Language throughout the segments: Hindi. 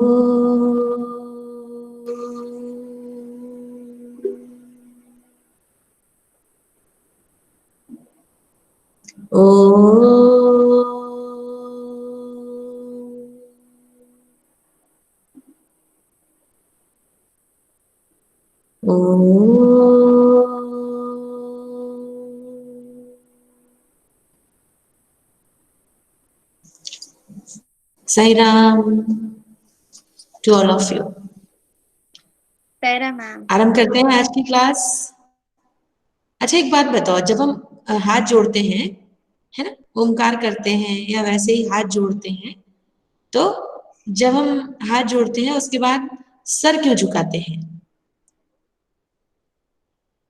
O Sai Ram to all of you. पैरा मैम। आरंभ करते हैं आज की क्लास। अच्छा एक बात बताओ, जब हम हाथ जोड़ते हैं, है ना, ओमकार करते हैं या वैसे ही हाथ जोड़ते हैं, तो जब हम हाथ जोड़ते हैं उसके बाद सर क्यों झुकाते हैं?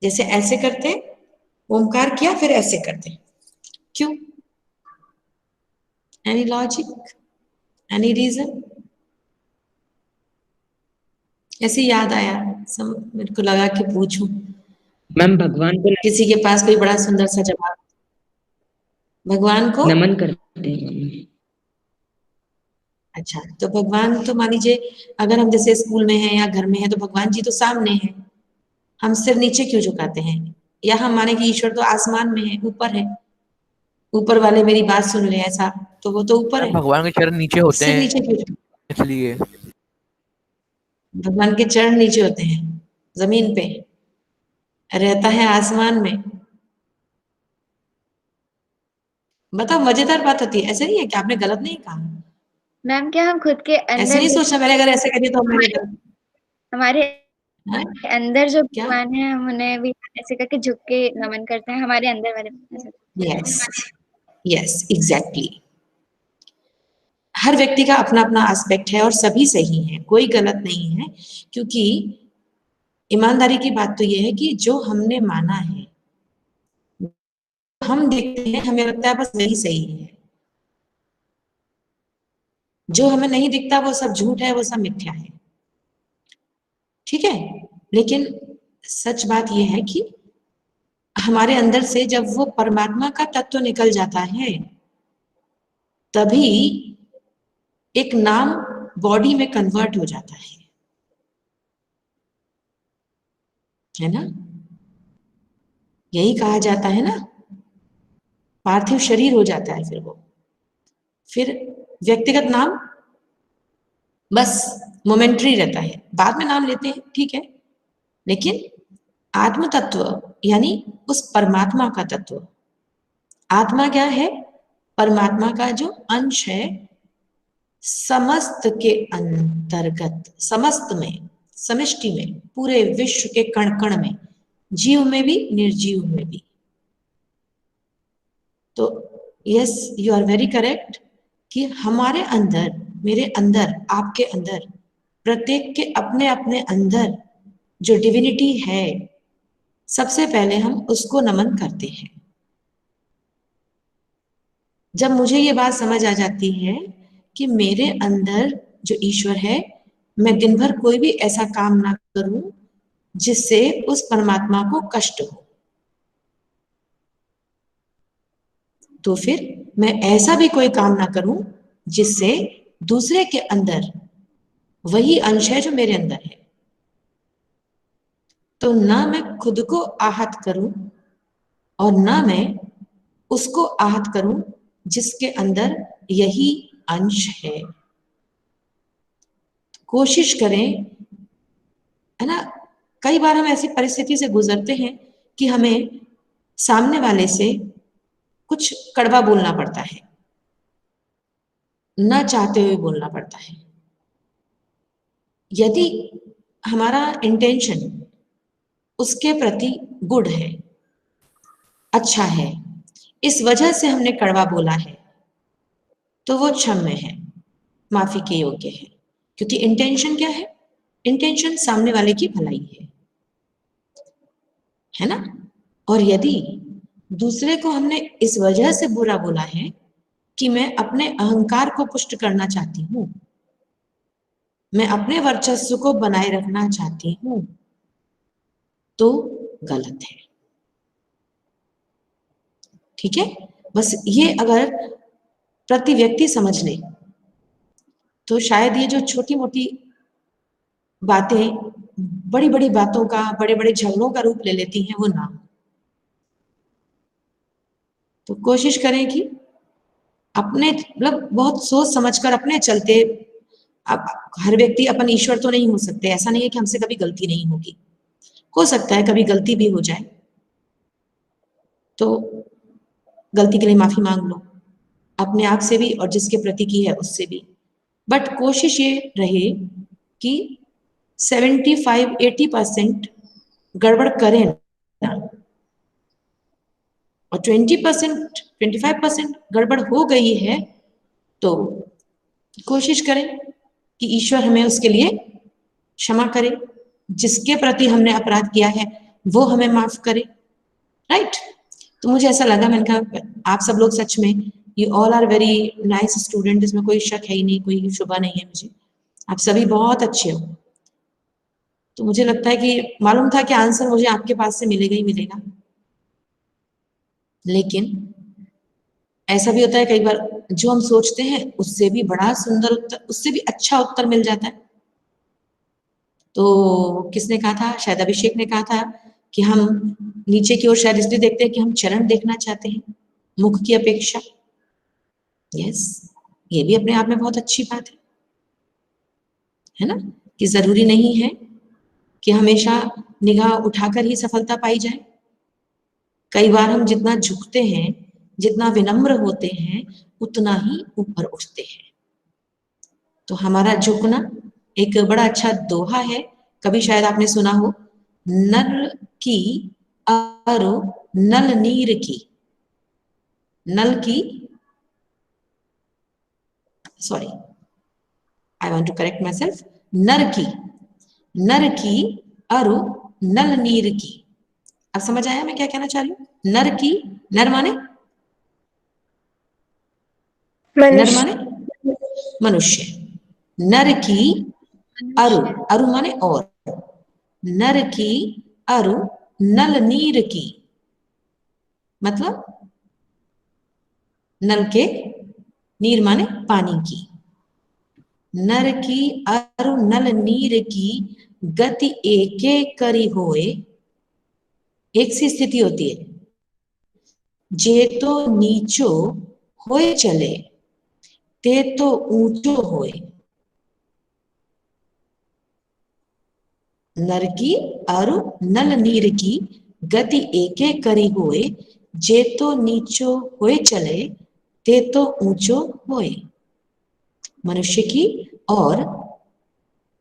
जैसे ऐसे करते हैं, ओमकार किया, फिर ऐसे करते हैं, क्यों? Any logic, any reason? ऐसे याद आया, मेरे को लगा कि पूछूं। मैम भगवान को किसी के पास कोई बड़ा सुंदर सा जवाब? भगवान को नमन करते हैं। अच्छा, तो भगवान तो मान लीजिए अगर हम जैसे स्कूल में हैं या घर में हैं तो भगवान जी तो सामने हैं, हम सिर नीचे क्यों झुकाते हैं? या हम माने कि ईश्वर तो आसमान में है, ऊपर है, ऊपर वाले मेरी बात सुन ले, ऐसा तो वो तो ऊपर है, भगवान के चरण नीचे होते सिर हैं नीचे क्यों झुकाते? इसलिए। भगवान के चरण नीचे होते हैं, जमीन पे रहता है, आसमान में। बताओ, मजेदार बात होती है, ऐसे नहीं है कि आपने गलत नहीं कहा। मैम क्या हम खुद के ऐसे अंदर नहीं सोचना मैंने अगर ऐसे करिए तो हमारे हाँ? अंदर जो क्या? भगवान है हम उन्हें भी ऐसे करके झुक के नमन करते हैं, हमारे अंदर वाले। Yes yes exactly. हर व्यक्ति का अपना अपना एस्पेक्ट है और सभी सही है, कोई गलत नहीं है, क्योंकि ईमानदारी की बात तो ये है कि जो हमने माना है, हम देखते हैं, हमें लगता है बस वही सही है, जो हमें नहीं दिखता वो सब झूठ है, वो सब मिथ्या है, ठीक है। लेकिन सच बात यह है कि हमारे अंदर से जब वो परमात्मा का तत्व निकल जाता है, तभी एक नाम बॉडी में कन्वर्ट हो जाता है ना? यही कहा जाता है ना, पार्थिव शरीर हो जाता है फिर व्यक्तिगत नाम बस मोमेंटरी रहता है, बाद में नाम लेते हैं, ठीक है, लेकिन आत्म तत्व यानी उस परमात्मा का तत्व, आत्मा क्या है? परमात्मा का जो अंश है, समस्त के अंतर्गत, समस्त में, समष्टि में, पूरे विश्व के कण कण में, जीव में भी निर्जीव में भी। तो yes, you are very correct कि हमारे अंदर, मेरे अंदर, आपके अंदर, प्रत्येक के अपने अपने अंदर जो डिविनिटी है, सबसे पहले हम उसको नमन करते हैं। जब मुझे ये बात समझ आ जाती है कि मेरे अंदर जो ईश्वर है, मैं दिन भर कोई भी ऐसा काम ना करूं जिससे उस परमात्मा को कष्ट हो, तो फिर मैं ऐसा भी कोई काम ना करूं जिससे दूसरे के अंदर वही अंश है जो मेरे अंदर है। तो ना मैं खुद को आहत करूं और ना मैं उसको आहत करूं जिसके अंदर यही अंश है। कोशिश करें, है ना, कई बार हम ऐसी परिस्थिति से गुजरते हैं कि हमें सामने वाले से कुछ कड़वा बोलना पड़ता है, ना चाहते हुए बोलना पड़ता है। यदि हमारा इंटेंशन उसके प्रति गुड है, अच्छा है, इस वजह से हमने कड़वा बोला है, तो वो क्षम्य है, माफी के योग्य है, क्योंकि इंटेंशन क्या है? इंटेंशन सामने वाले की भलाई है ना? और यदि दूसरे को हमने इस वजह से बुरा बोला है कि मैं अपने अहंकार को पुष्ट करना चाहती हूं, मैं अपने वर्चस्व को बनाए रखना चाहती हूं, तो गलत है, ठीक है। बस ये अगर प्रति व्यक्ति समझ ले तो शायद ये जो छोटी मोटी बातें बड़ी बड़ी बातों का, बड़े बड़े झगड़ों का रूप ले लेती हैं, वो ना हो। तो कोशिश करें कि अपने मतलब बहुत सोच समझकर अपने चलते, अब हर व्यक्ति अपन ईश्वर तो नहीं हो सकते, ऐसा नहीं है कि हमसे कभी गलती नहीं होगी, हो सकता है कभी गलती भी हो जाए, तो गलती के लिए माफी मांग लो, अपने आप से भी और जिसके प्रति की है उससे भी। बट कोशिश ये रहे कि 75-80% गड़बड़ करें ना, और 25% गड़बड़ हो गई है तो कोशिश करें कि ईश्वर हमें उसके लिए क्षमा करे, जिसके प्रति हमने अपराध किया है वो हमें माफ करे, राइट। तो मुझे ऐसा लगा, मैंने कहा आप सब लोग सच में you all are very nice student, इसमें कोई शक है ही नहीं, कोई शुबा नहीं है मुझे, आप सभी बहुत अच्छे हो। तो मुझे लगता है कि मालूम था कि आंसर मुझे आपके पास से मिलेगा ही मिलेगा, लेकिन ऐसा भी होता है कई बार जो हम सोचते हैं उससे भी बड़ा सुंदर उत्तर, उससे भी अच्छा उत्तर मिल जाता है। तो किसने कहा था, शायद अभिषेक ने कहा था कि हम नीचे की ओर शायद इसलिए देखते हैं कि हम चरण देखना चाहते हैं मुख की अपेक्षा। यस, ये भी अपने आप में बहुत अच्छी बात है ना, कि जरूरी नहीं है कि हमेशा निगाह उठाकर ही सफलता पाई जाए। कई बार हम जितना झुकते हैं, जितना विनम्र होते हैं, उतना ही ऊपर उठते हैं। तो हमारा झुकना एक बड़ा अच्छा दोहा है, कभी शायद आपने सुना हो, नर की अरु नल नीर की, नल की, sorry I want to correct myself, नर की अरु नल नीर की। अब समझ आया मैं क्या कहना चाह रही हूँ? नर की, नर माने नर माने मनुष्य, नर की अरु, मनुष्य अरु माने और, नर की अरु नल नीर की, मतलब नल के, नीर माने पानी की, नर की अरु नल नीर की गति एके करी होए। एक सी स्थिति होती है, जे तो नीचो होए चले ते तो ऊंचो होए। नर की अरु नल नीर की गति एके करी होए, जे तो नीचो होए चले ते तो ऊंचो होए। मनुष्य की और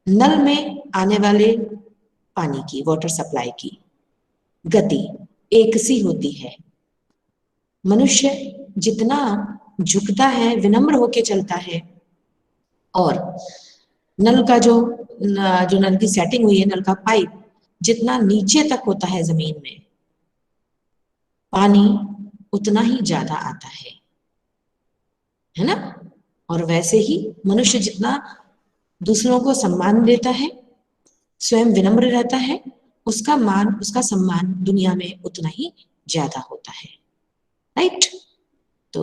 नल में आने वाले पानी की, वाटर सप्लाई की गति एक सी होती है। मनुष्य जितना झुकता है, विनम्र होके चलता है, और नल का जो नल की सेटिंग हुई है, नल का पाइप जितना नीचे तक होता है जमीन में, पानी उतना ही ज्यादा आता है ना। और वैसे ही मनुष्य जितना दूसरों को सम्मान देता है, स्वयं विनम्र रहता है, उसका मान, उसका सम्मान दुनिया में उतना ही ज्यादा होता है, राइट। तो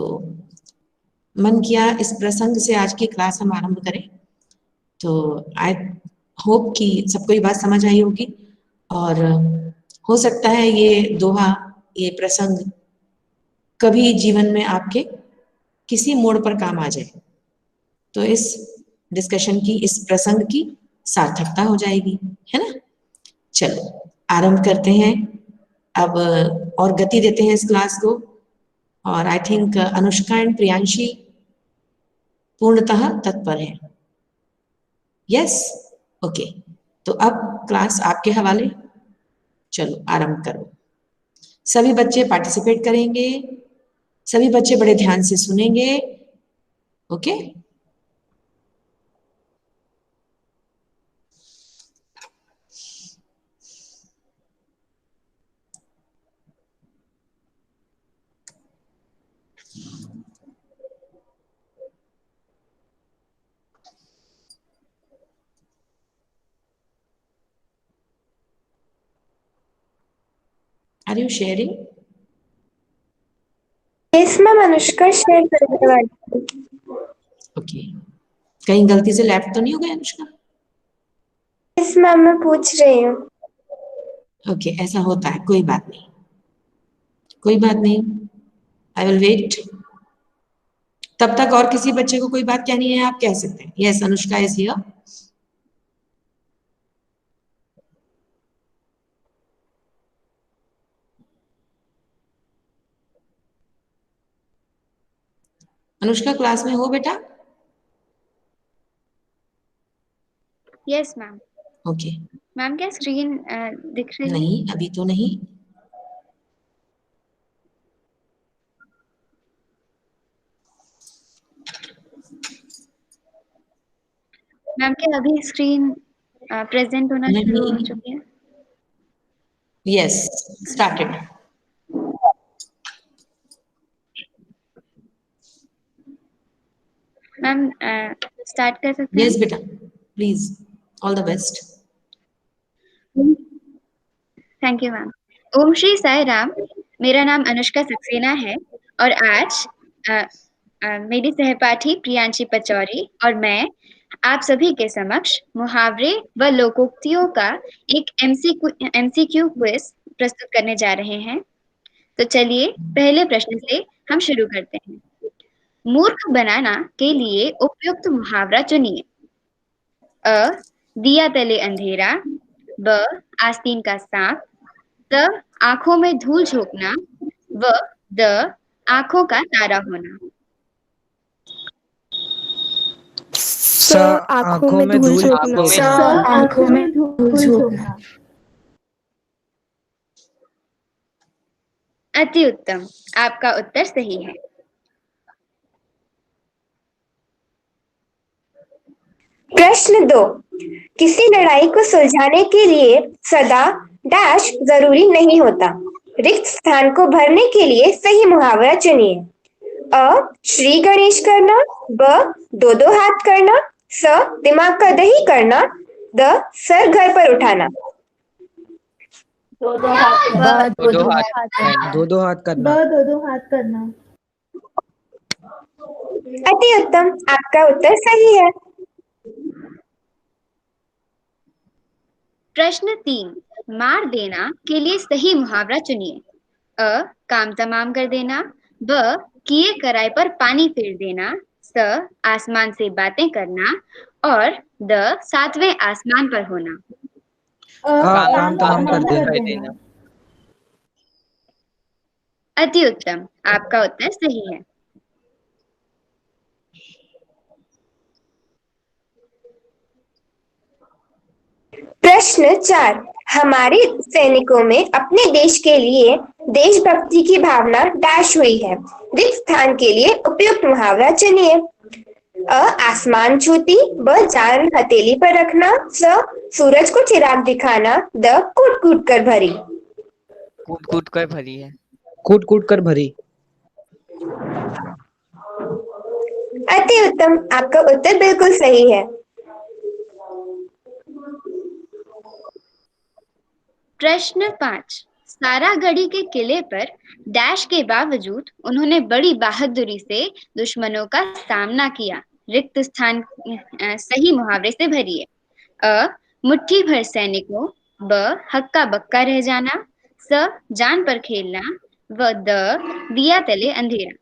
मन किया इस प्रसंग से आज की क्लास हम आरंभ करें। तो आई होप कि सबको ये बात समझ आई होगी, और हो सकता है ये दोहा, ये प्रसंग कभी जीवन में आपके किसी मोड़ पर काम आ जाए, तो इस डिस्कशन की, इस प्रसंग की सार्थकता हो जाएगी, है ना। चलो आरंभ करते हैं अब, और गति देते हैं इस क्लास को। और I think Anushka and Priyanshi पूर्णतः तत्पर है। यस, ओके, तो अब क्लास आपके हवाले, चलो आरंभ करो। सभी बच्चे पार्टिसिपेट करेंगे, सभी बच्चे बड़े ध्यान से सुनेंगे, okay. Are you sharing? Yes ma'am, Anushka share करने वाली। ओके, कहीं गलती से लेफ्ट तो नहीं हो गया अनुष्का? यस मैम, मैं पूछ रही हूँ। ओके, ऐसा होता है, कोई बात नहीं, कोई बात नहीं, आई विल वेट। तब तक और किसी बच्चे को कोई बात कहनी है, आप कह सकते हैं। Yes, Anushka is here. Anushka class में हो बेटा? Yes ma'am. ओके। मैम क्या स्क्रीन दिख रही है? नहीं, अभी तो नहीं। मैम क्या अभी स्क्रीन प्रेजेंट होना शुरू हो नहीं। चुकी है? Yes, started. मैम स्टार्ट कर सकते हैं? यस बेटा, please, all the best. Thank you ma'am. ओम श्री साई राम। मेरा नाम अनुष्का सक्सेना है और आज मेरी सहपाठी प्रियांशी पचौरी और मैं आप सभी के समक्ष मुहावरे व लोकोक्तियों का एक एमसीक्यू क्विज प्रस्तुत करने जा रहे हैं। तो चलिए पहले प्रश्न से हम शुरू करते हैं। मूर्ख बनाना के लिए उपयुक्त मुहावरा चुनिए। अ दिया तले अंधेरा, ब आस्तीन का सांप, त आंखों में धूल झोंकना, व द आंखों का तारा होना। स आंखों में धूल झोंकना। स आंखों में धूल झोंकना। अति उत्तम, आपका उत्तर सही है। प्रश्न 2। किसी लड़ाई को सुलझाने के लिए सदा डैश जरूरी नहीं होता। रिक्त स्थान को भरने के लिए सही मुहावरा चुनिए। अ श्री गणेश करना, ब दो दो हाथ करना, स दिमाग का दही करना, द सर घर पर उठाना। दो दो हाथ करना। दो दो हाथ दो दो हाथ करना। दो दो हाथ करना। अति उत्तम, आपका उत्तर सही है। प्रश्न 3। मार देना के लिए सही मुहावरा चुनिए। अ काम तमाम कर देना, ब किए कराए पर पानी फेर देना, स आसमान से बातें करना और द सातवें आसमान पर होना। काम तमाम कर देना। अति उत्तम, आपका उत्तर सही है। प्रश्न 4। हमारे सैनिकों में अपने देश के लिए देशभक्ति की भावना डैश हुई है। रिक्त स्थान के लिए उपयुक्त मुहावरा चुनिए। अ आसमान छूती, ब जान हथेली पर रखना, स सूरज को चिराग दिखाना, द कूट कूट कर भरी। कूट कूट कर भरी है। कूट कूट कर भरी। अति उत्तम, आपका उत्तर बिल्कुल सही है। प्रश्न 5। सारागढ़ी के किले पर डैश के बावजूद उन्होंने बड़ी बहादुरी से दुश्मनों का सामना किया। रिक्त स्थान सही मुहावरे से भरिए। अ मुट्ठी भर सैनिकों, ब हक्का बक्का रह जाना, स जान पर खेलना, व द दिया तले अंधेरा।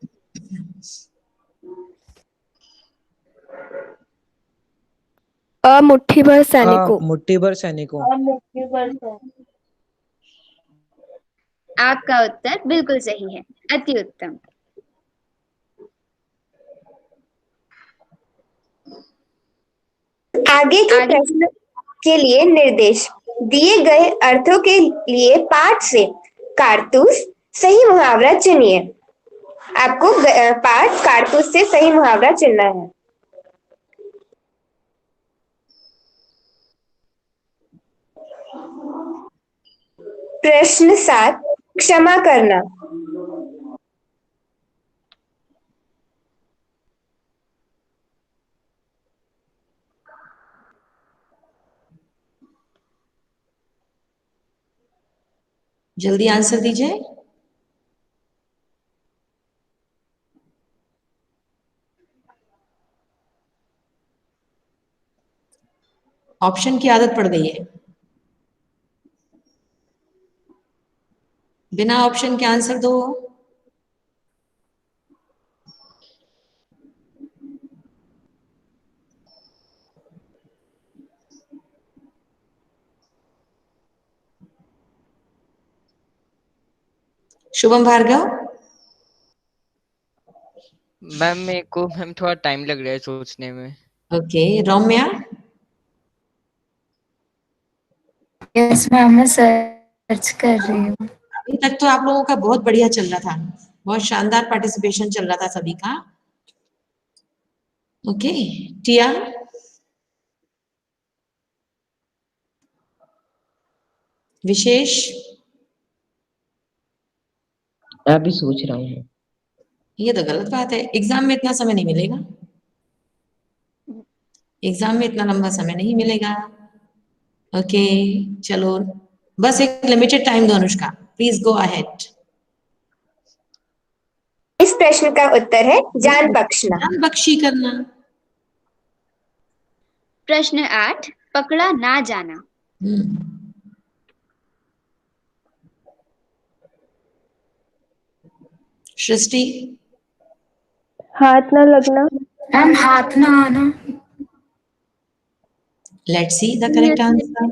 मुट्ठी भर सैनिकों। मुट्ठी भर सैनिकों। आपका उत्तर बिल्कुल सही है। अति उत्तम। आगे के प्रश्न के लिए निर्देश। दिए गए अर्थों के लिए पाठ से कारतूस सही मुहावरा चुनिए। आपको पाठ कारतूस से सही मुहावरा चुनना है। प्रश्न 7। क्षमा करना। जल्दी आंसर दीजिए। ऑप्शन की आदत पड़ गई है, बिना ऑप्शन के आंसर दो। शुभम भार्गव। मैम मेरे को मैम थोड़ा टाइम लग रहा है सोचने में। ओके, रौम्या। यस मैम, मैं सर्च कर रही हूँ। अभी तक तो आप लोगों का बहुत बढ़िया चल रहा था, बहुत शानदार पार्टिसिपेशन चल रहा था सभी का। ओके, टिया। विशेष। मैं भी सोच रहा हूँ। ये तो गलत बात है, एग्जाम में इतना समय नहीं मिलेगा, एग्जाम में इतना लंबा समय नहीं मिलेगा। ओके, चलो, बस एक लिमिटेड टाइम दो अनुष्का, प्लीज गो अहेड। इस प्रश्न का उत्तर है जान बख्शना। जान बख्शी करना। प्रश्न 8, पकड़ा ना जाना। सृष्टि। हाथ ना लगना। मैम, हाथ ना आना। Let's see the correct answer.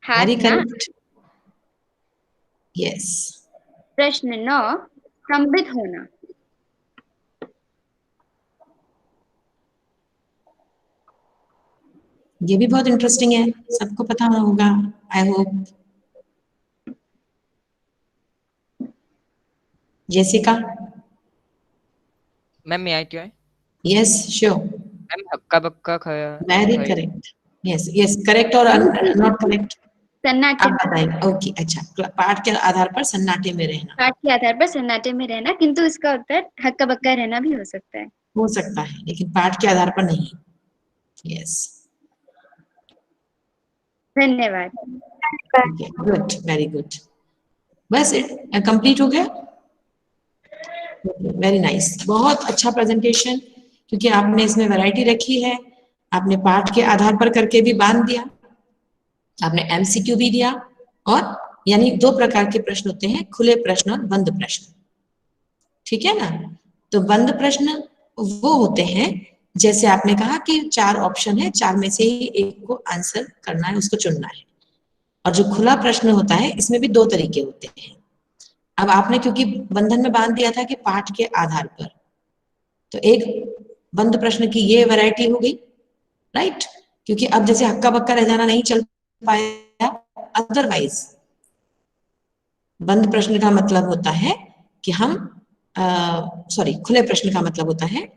हाथ वेरी ना। Correct, yes. प्रश्न 9, स्तंभित होना। ये भी बहुत इंटरेस्टिंग है, सबको पता होगा I hope. Jessica. Ma'am may I try? Yes sure. Ma'am हक्का बक्का वेरी खड़ी। करेक्ट, यस यस, करेक्ट और नॉट करेक्ट सन्नाटे। आप बताएंगे। ओके, अच्छा, पाठ के आधार पर सन्नाटे में रहना। पाठ के आधार पर सन्नाटे में रहना, किंतु इसका उत्तर हक्का बक्का रहना भी हो सकता है। हो सकता है, लेकिन पाठ के आधार पर नहीं। यस, धन्यवाद। Good, very good. बस कंप्लीट हो गया। वेरी नाइस, बहुत अच्छा प्रेजेंटेशन, क्योंकि आपने इसमें वैरायटी रखी है। आपने पाठ के आधार पर करके भी बांध दिया, आपने एमसीक्यू भी दिया, और यानी दो प्रकार के प्रश्न होते हैं, खुले प्रश्न और बंद प्रश्न। ठीक है ना? तो बंद प्रश्न वो होते हैं, जैसे आपने कहा कि 4 ऑप्शन है, 4 में से ही एक को आंसर करना है, उसको चुनना है। और जो खुला प्रश्न होता है, इसमें भी 2 तरीके होते हैं। अब आपने क्योंकि बंधन में बांध दिया था कि पाठ के आधार पर, तो एक बंद प्रश्न की ये वैरायटी हो गई, राइट? क्योंकि अब जैसे हक्का बक्का रह जाना नहीं चल पाया, अदरवाइज बंद प्रश्न का मतलब होता है कि हम सॉरी, खुले प्रश्न का मतलब होता है,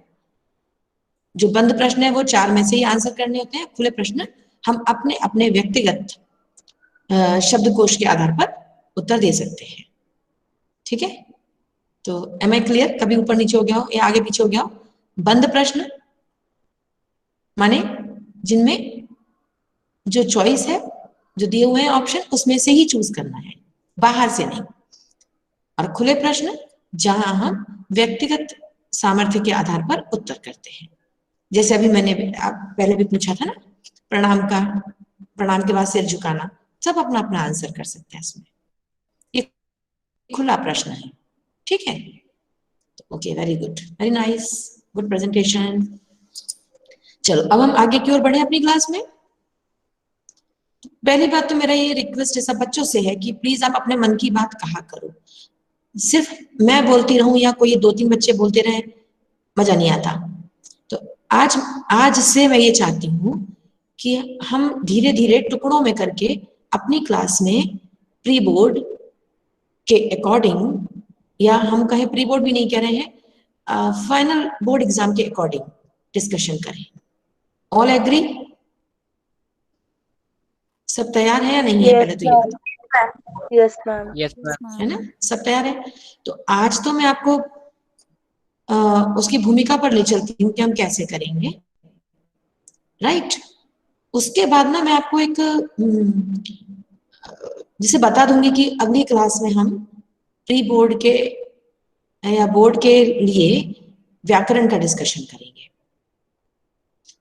जो बंद प्रश्न है वो 4 में से ही आंसर करने होते हैं, खुले प्रश्न हम अपने अपने व्यक्तिगत शब्दकोश के आधार पर उत्तर दे सकते हैं। ठीक है? तो एम आई क्लियर? कभी ऊपर नीचे हो गया हो या आगे पीछे हो गया हो? बंद प्रश्न माने जिनमें जो चॉइस है, जो दिए हुए हैं ऑप्शन, उसमें से ही चूज करना है, बाहर से नहीं। और खुले प्रश्न जहां हम व्यक्तिगत सामर्थ्य के आधार पर उत्तर करते हैं, जैसे अभी मैंने आप पहले भी पूछा था ना, प्रणाम का, प्रणाम के बाद सिर झुकाना, सब अपना अपना आंसर कर सकते हैं इसमें, ये खुला प्रश्न है। ठीक है? Okay, very good, very nice, good presentation. चलो अब हम आगे की ओर बढ़े अपनी क्लास में। पहली बात तो मेरा ये रिक्वेस्ट है सब बच्चों से है कि प्लीज आप अपने मन की बात कहा करो। सिर्फ मैं बोलती रहूं या कोई 2-3 बच्चे बोलते रहे, मजा नहीं आता। तो आज आज से मैं ये चाहती हूँ कि हम धीरे धीरे टुकड़ों में करके अपनी क्लास में प्री बोर्ड के अकॉर्डिंग, या हम कहें प्री बोर्ड भी नहीं कह रहे हैं, फाइनल बोर्ड एग्जाम के अकॉर्डिंग डिस्कशन करें। All agree? सब तैयार है या नहीं है? पहले तो ये बताओ। Yes ma'am. Yes ma'am. है ना? सब तैयार है? तो आज तो मैं आपको उसकी भूमिका पर ले चलती हूँ कि हम कैसे करेंगे, राइट? उसके बाद ना मैं आपको एक जिसे बता दूंगी कि अगली क्लास में हम प्री बोर्ड के या बोर्ड के लिए व्याकरण का डिस्कशन करेंगे।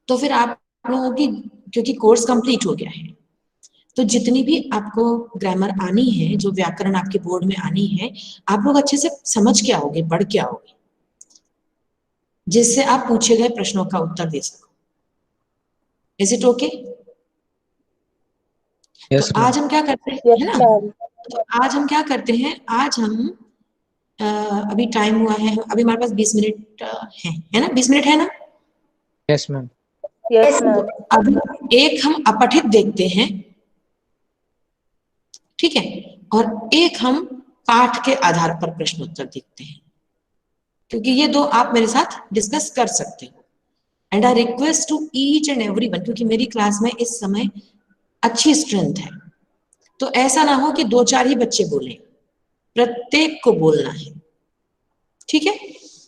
तो फिर आप लोगों की क्योंकि कोर्स कंप्लीट हो गया है। तो जितनी भी आपको ग्रामर आनी है, जो व्याकरण आपके बोर्ड में आनी है, आप लोग अच्छे से समझ के आओगे, पढ़ के आओगे, जिससे आप पूछे गए प्रश्नों का उत्तर दे सको। Is it okay? तो आज हम क्या करते हैं, है ना? तो आज हम क्या करते हैं, आज हम अभी टाइम हुआ है, अभी हमारे पास 20 मिनट है ना? 20 मिनट है ना? Yes ma'am. Yes ma'am. अब एक हम अपठित देखते हैं, ठीक है, और एक हम पाठ के आधार पर प्रश्न उत्तर देखते हैं, क्योंकि ये दो आप मेरे साथ डिस्कस कर सकते हो। And I request to each and everyone, क्योंकि मेरी क्लास में इस समय अच्छी स्ट्रेंथ है, तो ऐसा ना हो कि 2-4 ही बच्चे बोलें, प्रत्येक को बोलना है, ठीक है?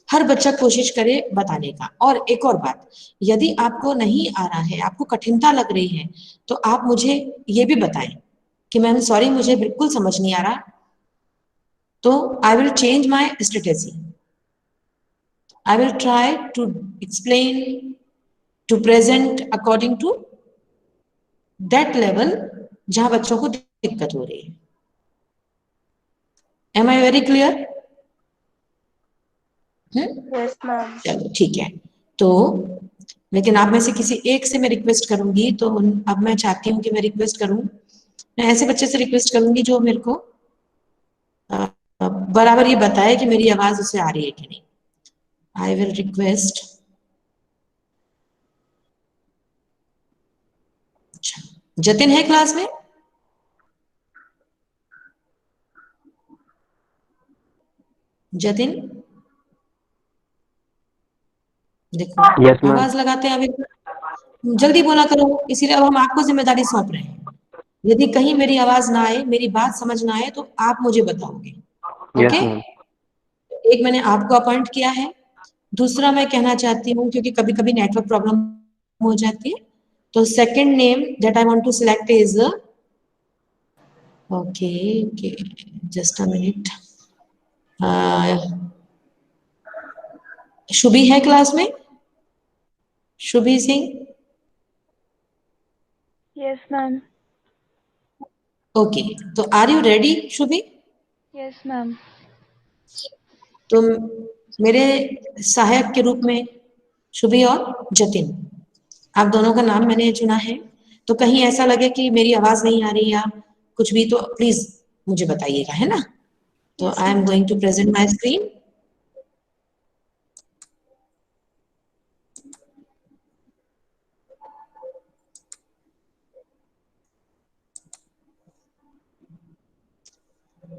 हर बच्चा कोशिश करे बताने का। और एक और बात, यदि आपको नहीं आ रहा है, आपको कठिनता लग रही है, तो आप मुझे ये भी बताएं कि मैम सॉरी, मुझे बिल्कुल समझ नहीं आ रहा, तो I will change my strategy, I will try to explain, to present according to that level जहां बच्चों को दिक्कत हो रही है। Am I very clear? Yes ma'am. चलो ठीक है। तो लेकिन आप में से किसी एक से मैं रिक्वेस्ट करूंगी, तो अब मैं चाहती हूँ कि मैं रिक्वेस्ट करूं, मैं ऐसे बच्चे से रिक्वेस्ट करूंगी जो मेरे को बराबर ये बताए कि मेरी आवाज उसे आ रही है कि नहीं। आई विल रिक्वेस्ट, अच्छा जतिन है क्लास में? जतिन देखो, Yes, ma'am. आवाज लगाते हैं, अभी जल्दी बोला करो, इसीलिए अब हम आपको जिम्मेदारी सौंप रहे हैं। यदि कहीं मेरी आवाज ना आए, मेरी बात समझ ना आए, तो आप मुझे बताओगे, Yes, ओके? ma'am. एक मैंने आपको अपॉइंट किया है, दूसरा मैं कहना चाहती हूँ, क्योंकि कभी कभी नेटवर्क प्रॉब्लम हो जाती है, तो second name that I want to select is, okay okay, just a minute. Shubhi है क्लास में? Shubhi Singh? Yes, ma'am. Okay, तो are you ready Shubhi? Yes, ma'am. तो मेरे सहायक के रूप में शुभी और जतिन, आप दोनों का नाम मैंने चुना है। तो कहीं ऐसा लगे कि मेरी आवाज नहीं आ रही या कुछ भी, तो प्लीज मुझे बताइएगा, है ना? तो I am going to present my screen.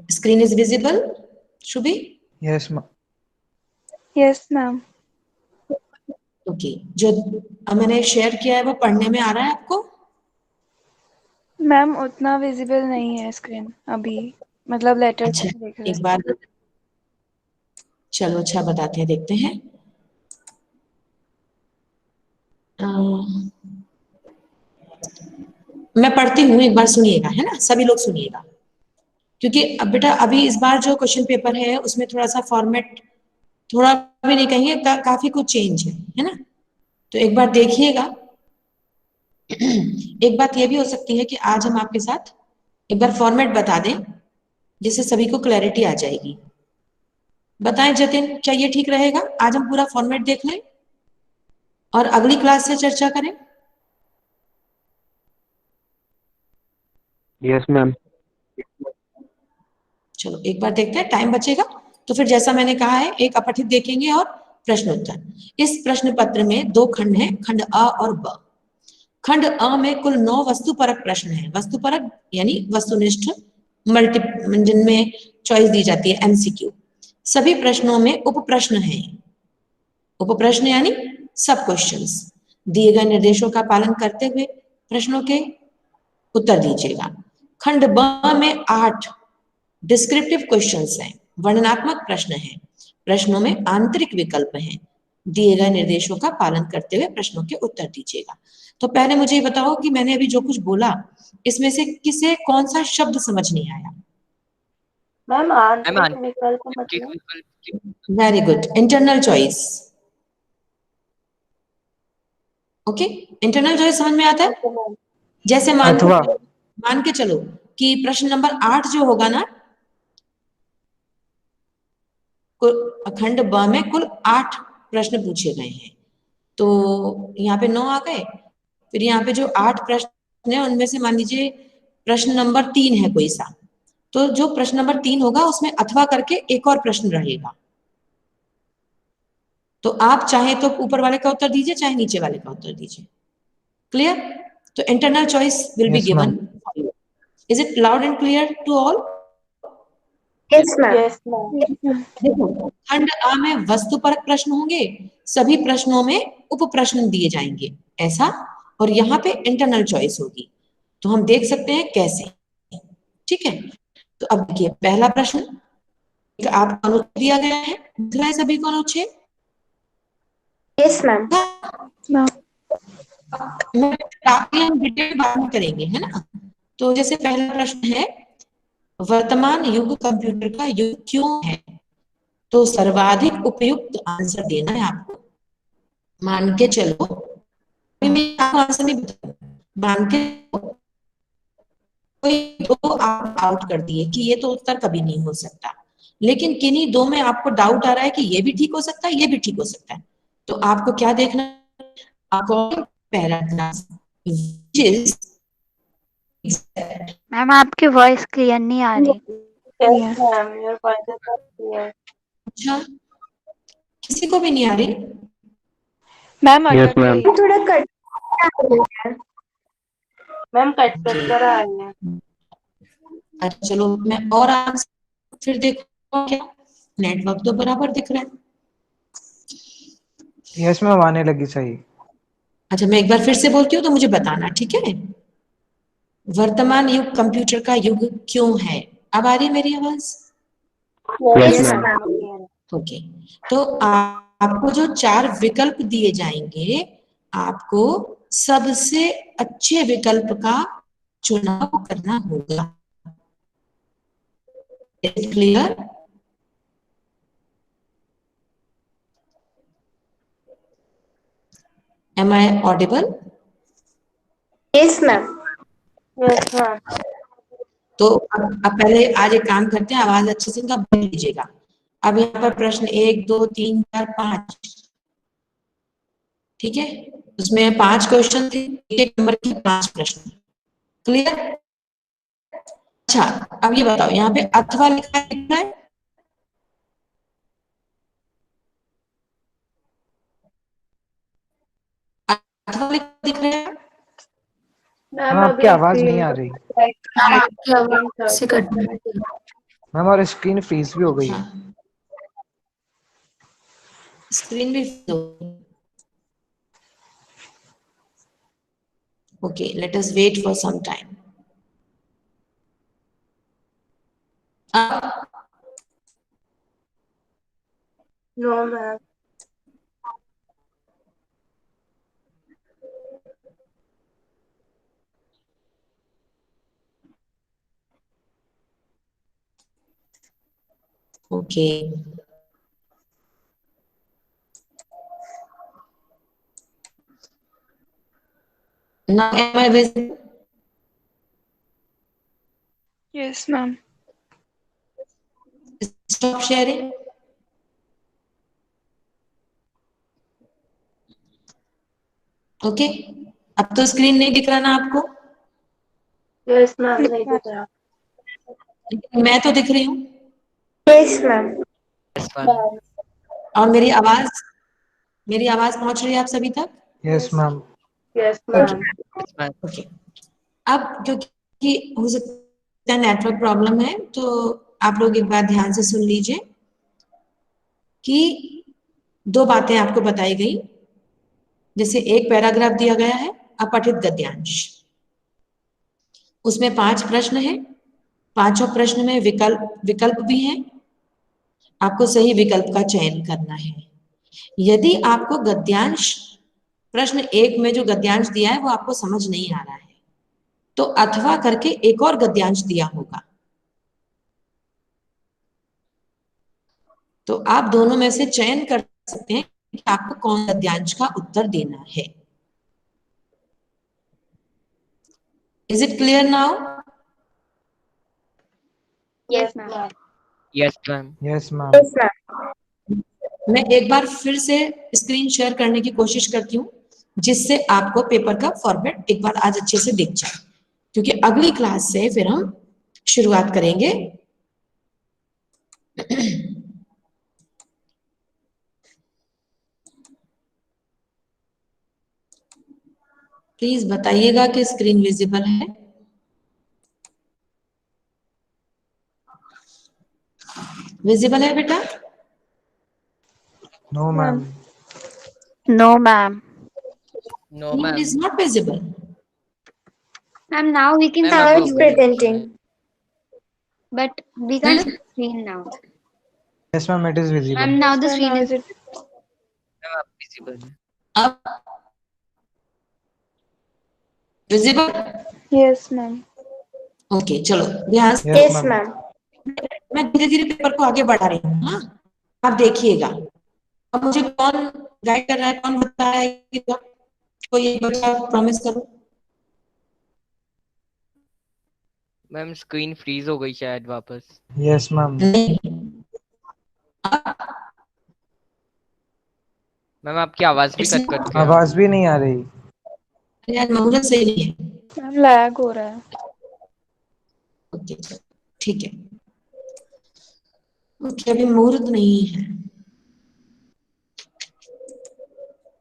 Screen is visible Shubhi? Yes, ma'am. Yes, ma'am. Okay, जो मैंने शेयर किया है वो पढ़ने में आ रहा है आपको? मैम उतना विजिबल नहीं है स्क्रीन अभी, मतलब लेटर अच्छा, देख रहे एक बार चलो, अच्छा बताते हैं, देखते हैं। मैं पढ़ती हूँ, एक बार सुनिएगा, है ना? सभी लोग सुनिएगा, क्योंकि अब बेटा अभी इस बार जो क्वेश्चन पेपर है उसमें थोड़ा सा फॉर्मेट, थोड़ा भी नहीं कहेंगे, काफी कुछ चेंज है ना? तो एक बार देखिएगा। एक बात ये भी हो सकती है कि आज हम आपके साथ एक बार फॉर्मेट बता दें, जिससे सभी को क्लैरिटी आ जाएगी। बताएं जतिन, क्या ये ठीक रहेगा? आज हम पूरा फॉर्मेट देख लें और अगली क्लास से चर्चा करें। Yes, ma'am. चलो एक बार देखते हैं, टाइम बचेगा तो फिर जैसा मैंने कहा है, एक अपठित देखेंगे और प्रश्न उत्तर। इस प्रश्न पत्र में 2 खंड हैं, खंड अ और ब। खंड अ में कुल 9 वस्तुपरक प्रश्न हैं। वस्तुपरक यानी वस्तुनिष्ठ, मल्टी, जिनमें चॉइस दी जाती है, एमसीक्यू। सभी प्रश्नों में उप प्रश्न हैं। उप प्रश्न यानी सब क्वेश्चंस। दिए गए निर्देशों का पालन करते हुए प्रश्नों के उत्तर दीजिएगा। खंड ब में 8 डिस्क्रिप्टिव क्वेश्चंस हैं, वर्णनात्मक प्रश्न हैं। प्रश्नों में आंतरिक विकल्प हैं। दिए गए निर्देशों का पालन करते हुए प्रश्नों के उत्तर दीजिएगा। तो पहले मुझे ये बताओ कि मैंने अभी जो कुछ बोला, इसमें से किसे कौन सा शब्द समझ नहीं आया? मैम मैम आंतरिक विकल्प आंतरिक मतलब? विकल्प very good, internal choice. Okay, internal choice समझ में आता है? जैसे अथवा मान के चलो कि प्रश्न नंबर 8 जो होगा ना, खंड ब में कुल 8 प्रश्न पूछे गए हैं, तो यहाँ पे 9 आ गए, फिर यहाँ पे जो 8 प्रश्न है उनमें से मान लीजिए प्रश्न नंबर 3 है कोई सा, तो जो प्रश्न नंबर 3 होगा उसमें अथवा करके एक और प्रश्न रहेगा, तो आप चाहे तो ऊपर वाले का उत्तर दीजिए, चाहे नीचे वाले का उत्तर दीजिए। क्लियर? तो internal choice will be Yes, गिवन। ma'am. Is it loud and clear to all? Yes ma'am. देखो, खंड आ में वस्तुपरक प्रश्न होंगे, सभी प्रश्नों में उप प्रश्न दिए जाएंगे ऐसा, और यहाँ पे इंटरनल चॉइस होगी, तो हम देख सकते हैं कैसे। ठीक है, तो अब देखिए पहला प्रश्न, आपको अनुच्छेद दिया गया है, दिख रहा है सभी को अनुच्छेद? Yes ma'am. काफी हम डिटेल बाद में करेंगे, है ना? तो जैसे पहला प्रश्न है, वर्तमान युग कंप्यूटर का युग क्यों है? तो सर्वाधिक उपयुक्त आंसर देना है आपको। मान के चलो, मैं आपको आंसर नहीं बता, मान के कोई दो आप आउट कर दिए कि ये तो उत्तर कभी नहीं हो सकता, लेकिन किन्हीं दो में आपको डाउट आ रहा है कि ये भी ठीक हो सकता है, ये भी ठीक हो सकता है, तो आपको क्या देखना, अकॉर्डिंग पैराग्राफ मैम आपकी वॉइस क्लियर नहीं आ रही। अच्छा, किसी को भी नहीं आ रही? मैम Yes, अटक ma'am. रही है। थोड़ा कट मैम कट कट कर आ रही है। अच्छा चलो, मैं और आंसर फिर देखो, क्या नेटवर्क तो बराबर दिख रहा है। यस मैम, आने लगी सही। अच्छा, मैं एक बार फिर से बोलती हूँ तो मुझे बताना, ठीक है? वर्तमान युग कंप्यूटर का युग क्यों है? अब आ रही है मेरी आवाज? Yes, yes ma'am. Ma'am. Okay, तो आपको जो 4 विकल्प दिए जाएंगे, आपको सबसे अच्छे विकल्प का चुनाव करना होगा। Clear? Am I audible? Yes ma'am. Yes ma'am. तो अब पहले आज एक काम करते हैं, आवाज अच्छे से इनका बोल लीजिएगा। अब यहाँ पर प्रश्न 1 2 3 4 5, ठीक है, उसमें 5 क्वेश्चन थे, एक नंबर के 5 प्रश्न। क्लियर? अच्छा, अब ये बताओ, यहाँ पे अथवा लिखा है, अथवा लिखा दिख रहा है? मैम आपकी आवाज नहीं आ रही आपकी आवाज से कट रही है। मैम, और स्क्रीन फ्रीज भी हो गई है। अच्छा, स्क्रीन भी दो। Okay, let us wait for some time. No ma'am. Okay, now am I visible? Yes ma'am. Stop sharing. Okay, अब तो स्क्रीन नहीं दिख रहा ना आपको? यस मैम, नहीं दिख रहा। मैं तो दिख रही हूँ, यस मैम। Yes, ma'am. और मेरी आवाज पहुंच रही है आप सभी तक? Yes ma'am. Yes ma'am. Yes, ma'am. Okay, अब क्योंकि हो सकता है नेटवर्क प्रॉब्लम है, तो आप लोग एक बार ध्यान से सुन लीजिए कि 2 बातें आपको बताई गई। जैसे एक पैराग्राफ दिया गया है, अपठित गद्यांश, उसमें 5 प्रश्न हैं, पांचों प्रश्न में विकल्प भी हैं, आपको सही विकल्प का चयन करना है। यदि आपको गद्यांश, प्रश्न 1 में जो गद्यांश दिया है वो आपको समझ नहीं आ रहा है, तो अथवा करके एक और गद्यांश दिया होगा, तो आप दोनों में से चयन कर सकते हैं कि आपको कौन गद्यांश का उत्तर देना है। Is it clear now? Yes, ma'am. Yes, ma'am. Yes ma'am. Yes, ma'am. मैं एक बार फिर से स्क्रीन शेयर करने की कोशिश करती हूँ जिससे आपको पेपर का फॉर्मेट एक बार आज अच्छे से दिख जाए, क्योंकि अगली क्लास से फिर हम शुरुआत करेंगे। प्लीज बताइएगा कि स्क्रीन विजिबल है। विजिबल है बेटा? No ma'am. No, ma'am. No, Screen ma'am. is not visible. Ma'am, now we can Ma'am, Now अब see it's logo दिखता presenting. है। but we can't see the screen now. Yes ma'am it is visible. Ma'am, now the Ma'am, screen now is is it? Ma'am, अब visible है। अब विजिबल? Yes, ma'am. ओके, चलो ध्यान से। Yes Yes, ma'am. ma'am. मैं धीरे धीरे पेपर को आगे बढ़ा रही हूँ। हाँ, आप देखिएगा। अब मुझे कौन गाइड कर रहा है, कौन बता रहा है कि कोई एक बच्चा प्रॉमिस करो। मैम स्क्रीन फ्रीज हो गई शायद वापस। Yes ma'am. नहीं, मैम आपकी आवाज भी कट कट के आ आवाज रही भी नहीं आ रही। अरे यार मुहूर्त सही नहीं है। Ma'am, lag हो रहा है. ओके, ठीक है। ओके, अभी मुहूर्त नहीं है।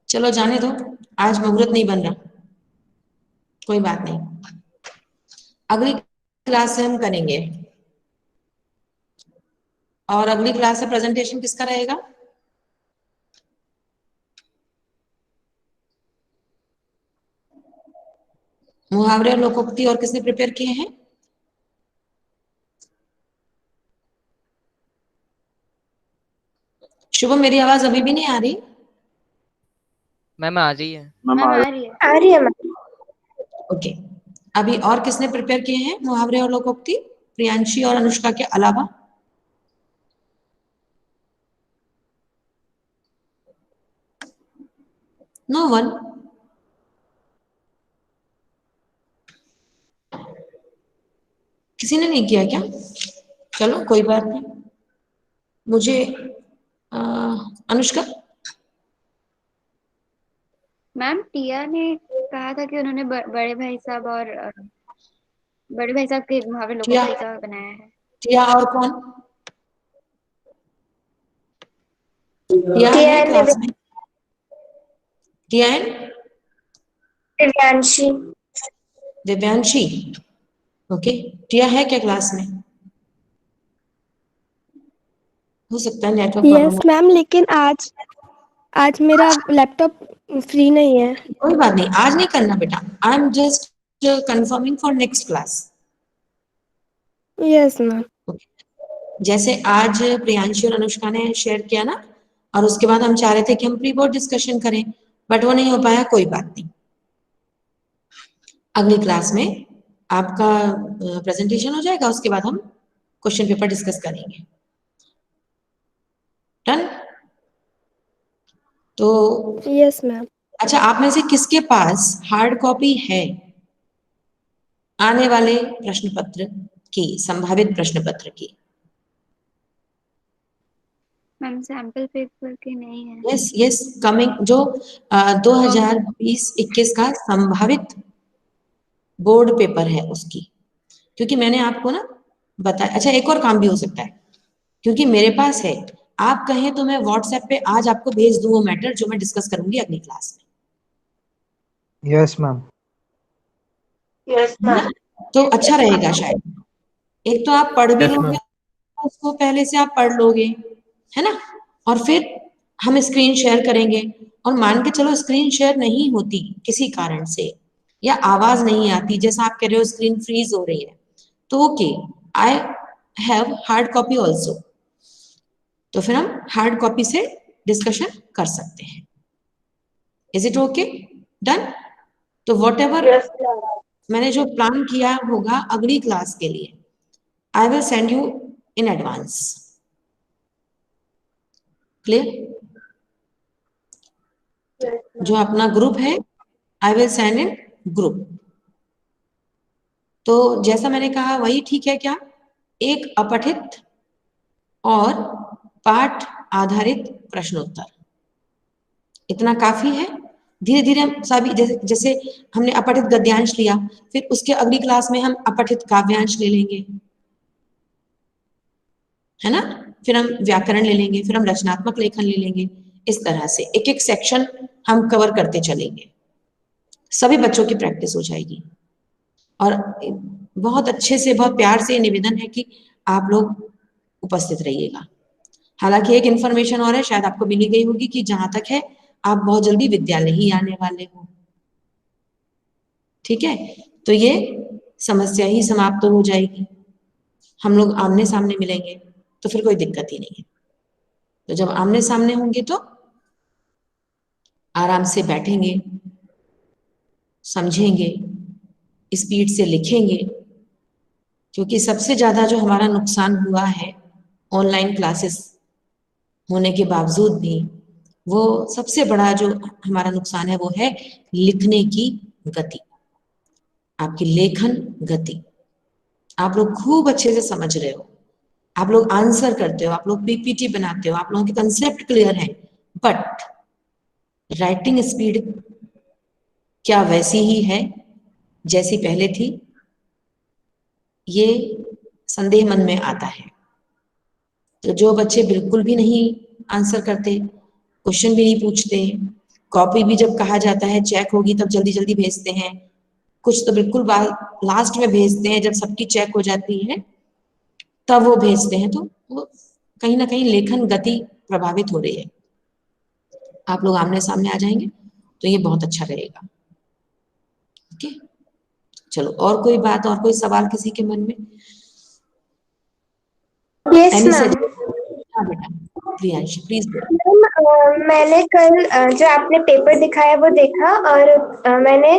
चलो जाने दो, आज मुहूर्त नहीं बन रहा, कोई बात नहीं, अगली क्लास से हम करेंगे। और अगली क्लास से प्रेजेंटेशन किसका रहेगा? मुहावरे और लोकोक्ति और किसने प्रिपेयर किए हैं? शुभम, मेरी आवाज अभी भी नहीं आ रही? मैम आ रही है। Ma'am, आ रही है. आ रही है मैम। ओके, अभी और किसने प्रिपेयर किए हैं मुहावरे और लोकोक्ति, प्रियांशी और अनुष्का के अलावा? No one. किसी ने नहीं किया क्या? चलो कोई बात नहीं। मुझे अनुष्का, मैम, टिया ने कहा था कि उन्होंने बड़े भाई साहब और बड़े भाई साहब के मुहावरे टिया, लोकोक्ति का बनाया है. टिया और कौन? टिया टिया है and क्लास में? टिया एंड दिव्यांशी। दिव्यांशी। ओके, टिया है क्या क्लास में? हो सकता है नेटवर्क प्रॉब्लम। यस मैम, लेकिन आज मेरा लैपटॉप फ्री नहीं है। कोई बात नहीं, आज नहीं करना बेटा, I am just confirming for next class. Yes ma'am. जैसे आज प्रियांशी और अनुष्का ने शेयर किया ना, और उसके बाद हम चाह रहे थे कि हम प्री बोर्ड डिस्कशन करें, बट वो नहीं हो पाया, कोई बात नहीं। अगली क्लास में आपका प्रेजेंटेशन हो जाएगा, उसके बाद हम क्वेश्चन पेपर डिस्कस करेंगे। डन? तो यस मैम। अच्छा, आप में से किसके पास हार्ड कॉपी है आने वाले प्रश्न पत्र की, संभावित प्रश्न पत्र की? मैम, सैंपल पेपर के नहीं है. यस यस, कमिंग जो 2020-21 का संभावित बोर्ड पेपर है उसकी, क्योंकि मैंने आपको ना बताया। अच्छा, एक और काम भी हो सकता है, क्योंकि मेरे पास है, आप कहें तो मैं व्हाट्सएप पे आज आपको भेज दूं वो मैटर जो मैं डिस्कस करूंगी अगली क्लास में। Yes ma'am. यस है ना? मैम। तो अच्छा रहेगा शायद। एक तो आप पढ़ भी यस लोगे, मैम। उसको पहले से आप पढ़ लोगे, है ना? और फिर हम स्क्रीन शेयर करेंगे, और मान के चलो स्क्रीन शेयर नहीं होती किसी कारण से, या आवाज नहीं आती, जैसा आप कह रहे हो स्क्रीन फ्रीज हो रही है, तो okay, I have hard copy also, तो फिर हम हार्ड कॉपी से डिस्कशन कर सकते हैं। Is it okay? डन? तो वॉट एवर यस मैम। मैंने जो प्लान किया होगा अगली क्लास के लिए, I will send you in advance. Clear? जो अपना ग्रुप है, I will send in group. तो जैसा मैंने कहा वही ठीक है क्या? एक अपठित और पाठ आधारित प्रश्नोत्तर, इतना काफी है। धीरे धीरे हम सभी जैसे हमने अपठित गद्यांश लिया, फिर उसके अगली क्लास में हम अपठित काव्यांश ले लेंगे, है ना? फिर हम व्याकरण ले लेंगे, फिर हम रचनात्मक लेखन ले लेंगे। इस तरह से एक एक सेक्शन हम कवर करते चलेंगे, सभी बच्चों की प्रैक्टिस हो जाएगी। और बहुत अच्छे से, बहुत प्यार से निवेदन है कि आप लोग उपस्थित रहिएगा। हालांकि एक इन्फॉर्मेशन और है, शायद आपको मिली गई होगी कि जहां तक है आप बहुत जल्दी विद्यालय ही आने वाले हो, ठीक है? तो ये समस्या ही समाप्त हो जाएगी, हम लोग आमने सामने मिलेंगे तो फिर कोई दिक्कत ही नहीं है। तो जब आमने सामने होंगे तो आराम से बैठेंगे, समझेंगे, स्पीड से लिखेंगे, क्योंकि सबसे ज्यादा जो हमारा नुकसान हुआ है ऑनलाइन क्लासेस होने के बावजूद भी, वो सबसे बड़ा जो हमारा नुकसान है वो है लिखने की गति, आपकी लेखन गति। आप लोग खूब अच्छे से समझ रहे हो, आप लोग आंसर करते हो, आप लोग पीपीटी बनाते हो, आप लोगों के कंसेप्ट क्लियर है, बट राइटिंग स्पीड क्या वैसी ही है जैसी पहले थी? ये संदेह मन में आता है। तो जो बच्चे बिल्कुल भी नहीं आंसर करते, क्वेश्चन भी नहीं पूछते, कॉपी भी जब कहा जाता है चेक होगी तब जल्दी जल्दी भेजते हैं, कुछ तो बिल्कुल लास्ट में भेजते हैं जब सबकी चेक हो जाती है तब वो भेजते हैं, तो वो कहीं ना कहीं लेखन गति प्रभावित हो रही है। आप लोग आमने सामने आ जाएंगे तो ये बहुत अच्छा रहेगा। ओके, चलो, और कोई बात, और कोई सवाल किसी के मन में? Yes ma'am. हाँ बेटा, प्रियांशी प्लीज। मैंने कल जो आपने पेपर दिखाया वो देखा, और मैंने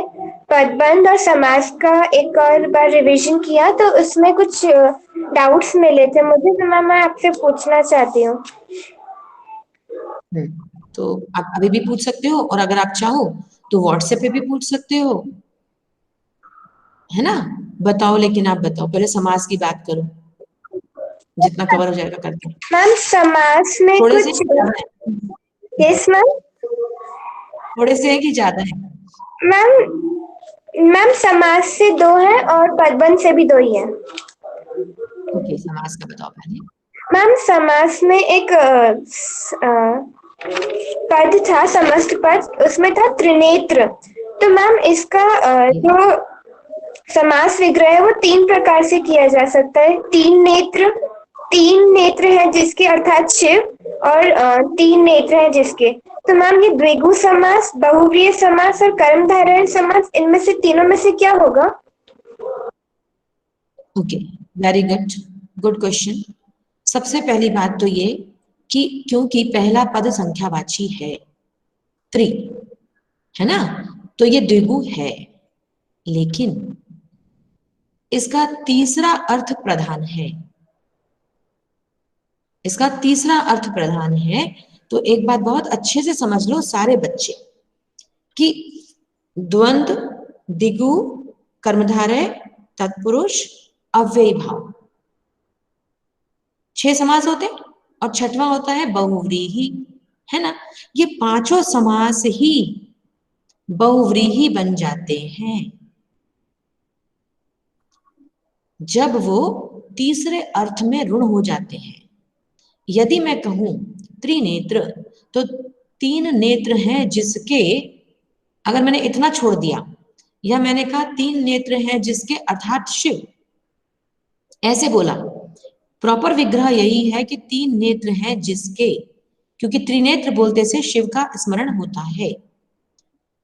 पदबंध और समास का एक और बार रिवीजन किया, तो उसमें कुछ डाउट्स मिले थे मुझे, तो मैं आपसे पूछना चाहती हूँ। तो आप अभी भी पूछ सकते हो, और अगर आप चाहो तो व्हाट्सएप पे भी पूछ सकते हो, है ना? बताओ, लेकिन आप बताओ पहले समास की बात करो, जितना कवर हो जाएगा करते हैं। मैम समास में थोड़े कुछ, से, यस मैम, थोड़े से है कि ज्यादा है? मैम समास से 2 है और पदबंध से भी 2 ही है। ओके, समास का बताओ पहले। मैम समास में एक पद था, समस्त पद, उसमें था त्रिनेत्र। तो मैम इसका जो समास विग्रह है वो 3 प्रकार से किया जा सकता है। 3 नेत्र है जिसके अर्थात शिव, और 3 नेत्र है जिसके। तो मैम ये द्विगु समास, बहुव्रीहि समास और कर्मधारय समास, इनमें से तीनों में से क्या होगा? Okay, very good, good question. सबसे पहली बात तो ये कि क्योंकि पहला पद संख्यावाची है, त्रि, है ना, तो ये द्विगु है, लेकिन इसका तीसरा अर्थ प्रधान है, इसका तीसरा अर्थ प्रधान है। तो एक बात बहुत अच्छे से समझ लो सारे बच्चे कि द्वंद्व, दिगु, कर्मधारय, तत्पुरुष, अव्ययी भाव, 6 समास होते हैं, और छठवां होता है बहुव्रीहि, है ना? ये पांचों समास ही बहुव्रीहि बन जाते हैं जब वो तीसरे अर्थ में ऋण हो जाते हैं। यदि मैं कहूं त्रिनेत्र, तो 3 नेत्र हैं जिसके, अगर मैंने इतना छोड़ दिया, या मैंने कहा 3 नेत्र हैं जिसके अर्थात शिव, ऐसे बोला, प्रॉपर विग्रह यही है कि 3 नेत्र हैं जिसके, क्योंकि त्रिनेत्र बोलते से शिव का स्मरण होता है,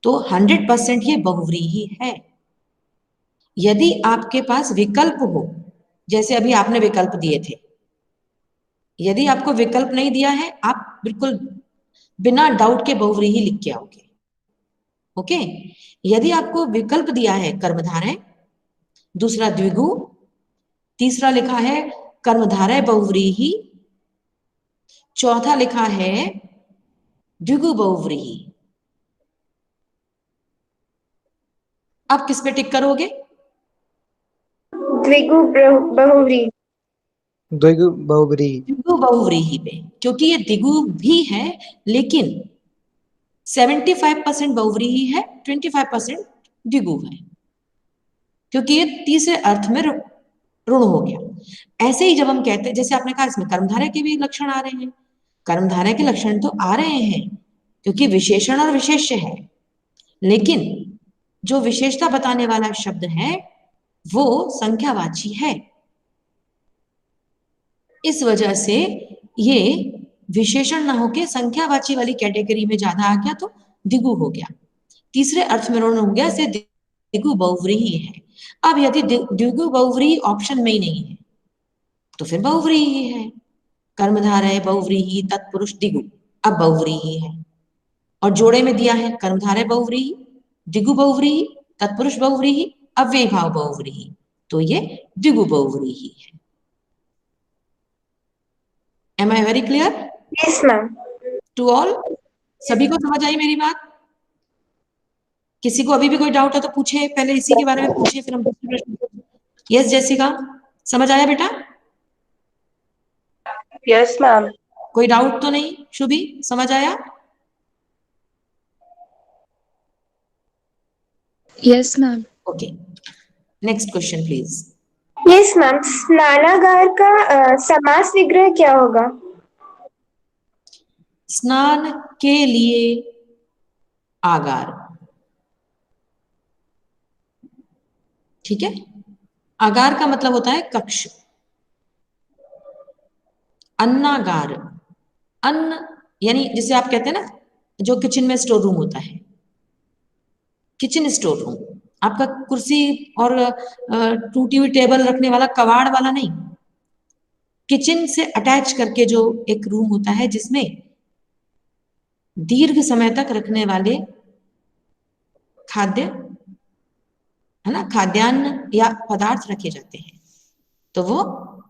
तो 100% ये बहुव्रीहि है। यदि आपके पास विकल्प हो, जैसे अभी आपने विकल्प दिए थे, यदि आपको विकल्प नहीं दिया है, आप बिल्कुल बिना डाउट के बहुव्रीहि लिख के आओगे। ओके, यदि आपको विकल्प दिया है कर्मधारय, दूसरा द्विगु, तीसरा लिखा है कर्मधारय बहुव्रीहि, चौथा लिखा है द्विगु बहुव्रीहि, आप किस पे टिक करोगे? द्विगु बहुव्रीहि। द्विगु बहुव्रीहि। द्विगु बहुव्रीहि पे, क्योंकि ये द्विगु भी है लेकिन 75% बहुव्रीहि है, 25% द्विगु है, क्योंकि ये तीसरे अर्थ में ऋण हो गया। ऐसे ही जब हम कहते हैं, जैसे आपने कहा इसमें कर्मधारय के भी लक्षण आ रहे हैं, कर्मधारय के लक्षण तो आ रहे हैं क्योंकि विशेषण और विशेष्य है, लेकिन जो विशेषता बताने वाला शब्द है वो संख्यावाची है। इस वजह से ये विशेषण ना होके संख्यावाची वाली कैटेगरी में ज्यादा आ गया तो द्विगु हो गया, तीसरे अर्थ में ऋण हो गया, से द्विगु बहुव्रीहि है। अब यदि द्विगु बहुव्रीहि ऑप्शन में ही नहीं है तो फिर बहुव्रीहि है। कर्मधारय बहुव्रीहि तत्पुरुष द्विगु, अब बहुव्रीहि है। और जोड़े में दिया है कर्मधारय बहुव्रीहि, द्विगु बहुव्रीहि, तत्पुरुष बहुव्रीहि, अव्ययी भाव बहुव्रीहि, तो ये द्विगु बहुव्रीहि है। Am I very clear? Yes, ma'am. To all? सभी को समझ आई मेरी बात? किसी को अभी भी कोई डाउट है तो पूछे, पहले इसी के बारे में पूछे, फिर हम दूसरे प्रश्न। यस जैसिका, समझ आया बेटा? Yes ma'am. कोई डाउट तो नहीं? शुभी, समझ आया? Yes ma'am. Okay, next question please. Yes, ma'am. स्नानागार का समास विग्रह क्या होगा? स्नान के लिए आगार, ठीक है। आगार का मतलब होता है कक्ष। अन्नागार, अन्न यानी जिसे आप कहते हैं ना जो किचन में स्टोर रूम होता है, किचन स्टोर रूम, आपका कुर्सी और टूटी हुई टेबल रखने वाला कबाड़ वाला नहीं, किचन से अटैच करके जो एक रूम होता है जिसमें दीर्घ समय तक रखने वाले खाद्य है ना, खाद्यान्न या पदार्थ रखे जाते हैं, तो वो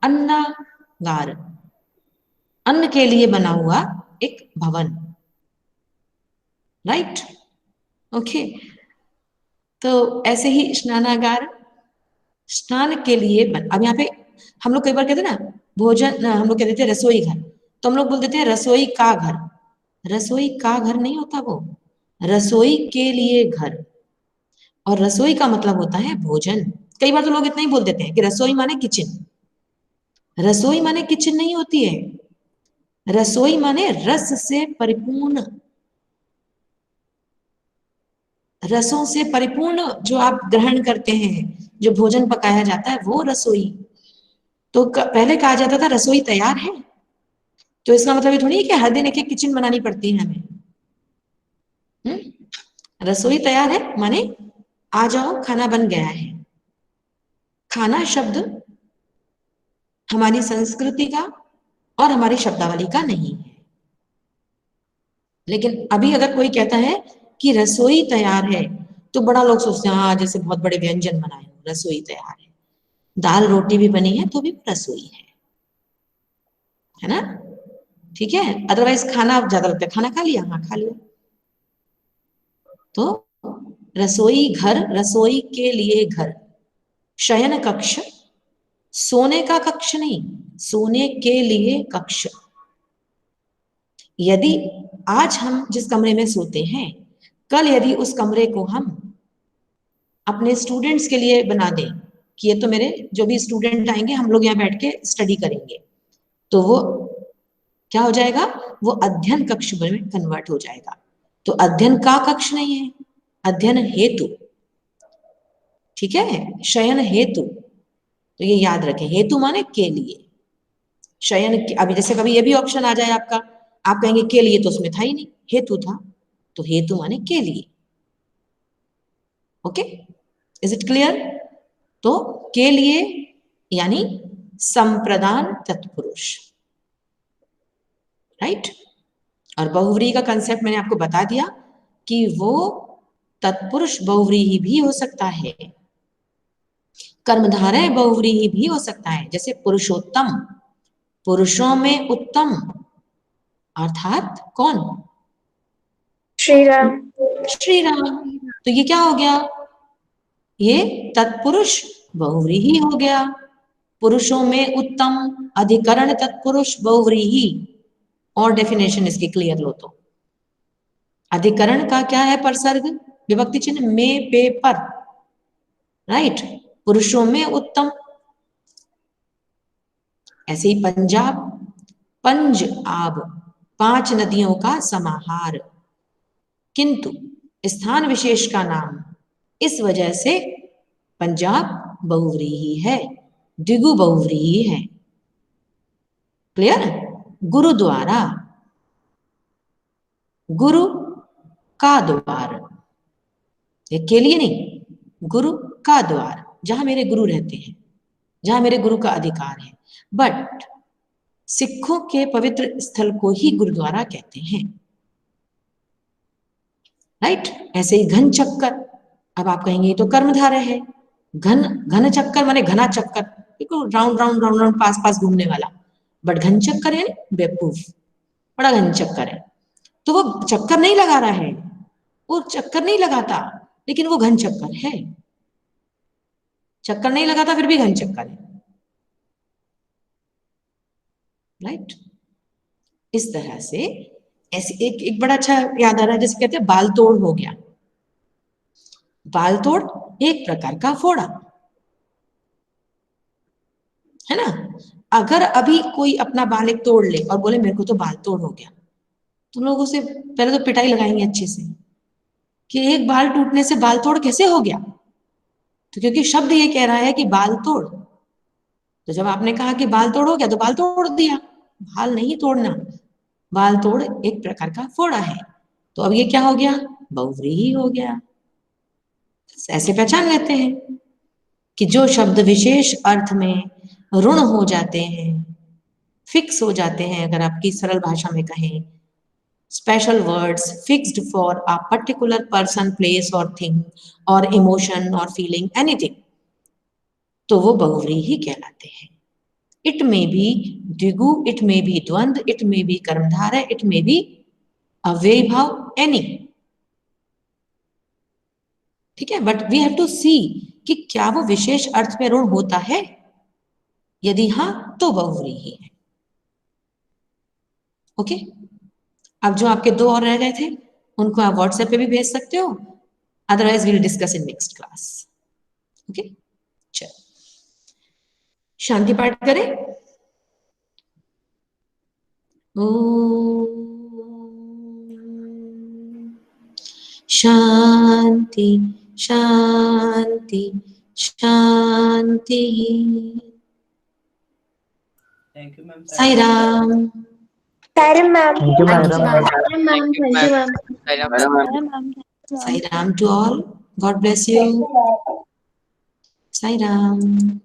अन्नागार, अन्न के लिए बना हुआ एक भवन, राइट। ओके, तो ऐसे ही स्नानागार स्नान के लिए अब यहाँ पे हम लोग कई बार कहते हैं ना भोजन, हम लोग कहते थे रसोई घर, तो हम लोग बोल देते हैं रसोई का घर। रसोई का घर नहीं होता, वो रसोई के लिए घर, और रसोई का मतलब होता है भोजन। कई बार तो लोग इतना ही बोल देते हैं कि रसोई माने किचन, रसोई माने किचन नहीं होती है, रसोई माने रस से परिपूर्ण, रसों से परिपूर्ण जो आप ग्रहण करते हैं, जो भोजन पकाया जाता है वो रसोई। तो पहले कहा जाता था रसोई तैयार है, तो इसका मतलब ये थोड़ी है कि हर दिन एक एक किचन बनानी पड़ती है हमें। रसोई तैयार है माने आ जाओ खाना बन गया है। खाना शब्द हमारी संस्कृति का और हमारी शब्दावली का नहीं है, लेकिन अभी अगर कोई कहता है कि रसोई तैयार है तो बड़ा लोग सोचते हैं हाँ जैसे बहुत बड़े व्यंजन बनाए, रसोई तैयार है, दाल रोटी भी बनी है तो भी रसोई है ना, ठीक है। अदरवाइज खाना ज्यादा लगता है, खाना खा लिया, हाँ खा लिया। तो रसोई घर, रसोई के लिए घर। शयन कक्ष, सोने का कक्ष नहीं, सोने के लिए कक्ष। यदि आज हम जिस कमरे में सोते हैं, कल यदि उस कमरे को हम अपने स्टूडेंट्स के लिए बना दें कि ये तो मेरे जो भी स्टूडेंट आएंगे हम लोग यहाँ बैठ के स्टडी करेंगे, तो वो क्या हो जाएगा, वो अध्ययन कक्ष में कन्वर्ट हो जाएगा। तो अध्ययन का कक्ष नहीं है, अध्ययन हेतु, ठीक है, शयन हेतु। तो ये याद रखें, हेतु माने के लिए, शयन। अभी जैसे कभी ये भी ऑप्शन आ जाए आपका, आप कहेंगे के लिए, तो उसमें था ही नहीं, हेतु था, तो हेतु माने के लिए। Okay, is it clear? तो के लिए यानी संप्रदान तत्पुरुष, राइट। और बहुव्रीहि का कंसेप्ट मैंने आपको बता दिया कि वो तत्पुरुष बहुव्रीहि भी हो सकता है, कर्मधारय बहुव्रीहि भी हो सकता है, जैसे पुरुषोत्तम, पुरुषों में उत्तम, अर्थात कौन? श्री राम। श्री राम। तो ये क्या हो गया, ये तत्पुरुष बहुव्रीहि हो गया। पुरुषों में उत्तम अधिकरण तत्पुरुष बहुव्रीहि। और डेफिनेशन इसकी क्लियर लो तो, अधिकरण का क्या है? परसर्ग विभक्ति चिन्ह में, पे, पर, राइट। पुरुषों में उत्तम। ऐसे ही पंजाब, पंज आब, 5 नदियों का समाहार। किंतु स्थान विशेष का नाम, इस वजह से पंजाब बहुव्रीहि है, द्विगु बहुव्रीहि है। क्लियर? गुरुद्वारा, गुरु का द्वार, के लिए नहीं, गुरु का द्वार, जहां मेरे गुरु रहते हैं, जहां मेरे गुरु का अधिकार है। बट सिखों के पवित्र स्थल को ही गुरुद्वारा कहते हैं, राइट। ऐसे ही घन चक्कर, अब आप कहेंगे ये तो कर्मधारय है। घन, घन चक्कर माने घना चक्कर, देखो राउंड राउंड राउंड राउंड पास पास घूमने वाला। बट घन चक्कर है बेवकूफ, बड़ा घन चक्कर है। तो वो चक्कर नहीं लगा रहा है, वो चक्कर नहीं लगाता, लेकिन वो घन चक्कर है। चक्कर नहीं लगाता फिर भी घन चक्कर है, राइट। इस तरह से ऐसे एक बड़ा अच्छा याद आ रहा है, जैसे कहते हैं बाल तोड़ हो गया। बाल तोड़ एक प्रकार का फोड़ा है ना। अगर अभी कोई अपना बाल एक तोड़ ले और बोले मेरे को तो बाल तोड़ हो गया, तुम लोगों से पहले तो पिटाई लगाएंगे अच्छे से कि एक बाल टूटने से बाल तोड़ कैसे हो गया। तो क्योंकि शब्द ये कह रहा है कि बाल तोड़, तो जब आपने कहा कि बाल तोड़ हो गया तो बाल तोड़ दिया। बाल नहीं तोड़ना, बाल तोड़ एक प्रकार का फोड़ा है। तो अब ये क्या हो गया? बहुव्रीहि हो गया। ऐसे पहचान लेते हैं कि जो शब्द विशेष अर्थ में ऋण हो जाते हैं, फिक्स हो जाते हैं, अगर आपकी सरल भाषा में कहें, special words fixed for a particular person, place और थिंग और इमोशन और फीलिंग, एनीथिंग, तो वो बहुव्रीहि कहलाते हैं। इट में बी द्विगु, इट में बी द्वंद्व, इट में बी कर्मधारय, इट में बी अव्ययी भाव, एनी, ठीक है। बट वी हैव टू सी कि क्या वो विशेष अर्थ में ऋण होता है, यदि हाँ तो बहुव्रीहि है। ओके, अब जो आपके 2 और रह गए थे उनको आप व्हाट्सएप पे भी भेज सकते हो, otherwise we will discuss in next class. Okay, चलो शांति पाठ करें। ओम शांति शांति शांति। Sai Ram. Sai ma'am. Thank you madam. Sai Ram to all, God bless you. Sai Ram.